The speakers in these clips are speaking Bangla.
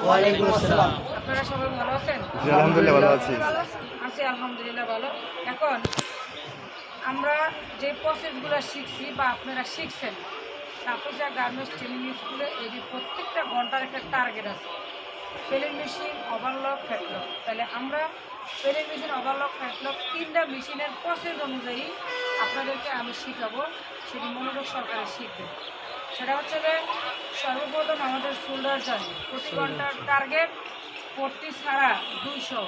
ওয়ালাইকুম আসসালাম। আপনারা সবাই ভালো আছেন? জি, আলহামদুলিল্লাহ ভালো আছি। আছি আলহামদুলিল্লাহ ভালো। এখন আমরা যে প্রসেসগুলো শিখছি বা আপনারা শিখছেন, তাপসা গার্মেন্টস ট্রেনিং স্কুলে এই যে প্রত্যেকটা ঘন্টার একটা টার্গেট আছে। পেলিং মেশিন, ওভারলক, ফ্যাটলক। তাহলে আমরা পেলিং মেশিন, ওভারলক, ফ্যাটলক তিনটা মেশিনের প্রসেস অনুযায়ী আপনাদেরকে আমি শিখাবো, সেটি মনোযোগ সহকারে শিখবেন। সেটা হচ্ছে যে সর্বপ্রথম আমাদের শোল্ডার জয়েন্ট প্রতি ঘন্টার টার্গেট পট্টি ছাড়া 200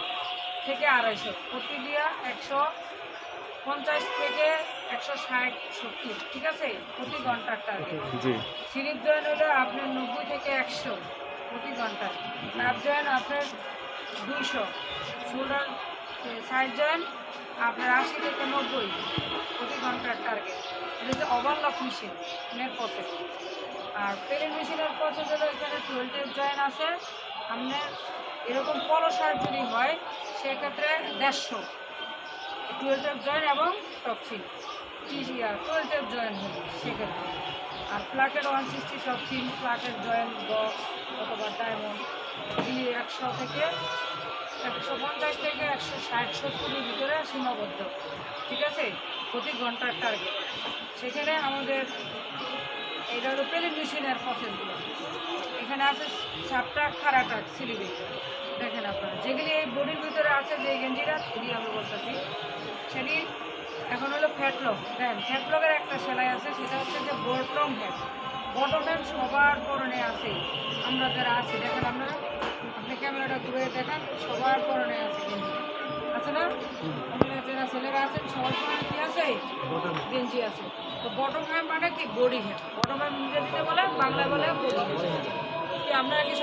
থেকে 250, পট্টি দিয়া 150 থেকে 160 70, ঠিক আছে, প্রতি ঘন্টার টার্গেট। জি স্লিপ জয়েন্ট হলো আপনার 90 থেকে 100 প্রতি ঘন্টায়, নার্ভ জয়েন্ট আপনার 200, শোল্ডার সাইড জয়েন্ট আপনার 80 থেকে 90 প্রতি ঘন্টার টার্গেট। এটা হচ্ছে ওভারলক মেশিনের প্রসেস। আর পেলিং মেশিনের প্রসেস হলো এখানে 12 জয়েন্ট আছে। আপনার এরকম পলো শার্ট যদি হয় সেক্ষেত্রে 150 12 জয়েন্ট এবং টপসিল 12 জয়েন্ট হবে সেক্ষেত্রে। আর প্লাকের 160 টপসিল, প্লাকের জয়েন্ট বক্স অথবা ডায়মন্ড দিয়ে 100 থেকে 150 থেকে 160 70-এর ভিতরে সীমাবদ্ধ, ঠিক আছে, প্রতি ঘন্টার টার্গেট। সেখানে আমাদের এটা হলো পেলিং মেশিনের প্রসেসগুলো। এখানে আছে সাপটা, খাড়াটা, সিলিবি, দেখেন আপনারা যেগুলি এই বডির ভিতরে আছে, যে গেঞ্জিটা সেটি আমি বলতেছি সেটি। এখন হলো ফ্যাটলক। দেখেন ফ্যাটলকের একটা সেলাই আছে, সেটা হচ্ছে যে বটম হ্যান্ড। বটম হ্যান্ড সবার পরনে আছে, আমরা যারা আছি দেখেন আপনারা, আপনি ক্যামেরাটা ঘুরে দেখেন, সবার পরনে আছে গেঞ্জি, আছে না? আপনারা যারা ছেলেরা আছেন সবার পরনে কি আছে? গেঞ্জি আছে। তো বটম হ্যান্ড মানে কি? Body hand. বটম হ্যান্ড ইংরেজিতে বলে, বাংলায় বলে বডি হ্যান্ড। আমরা কি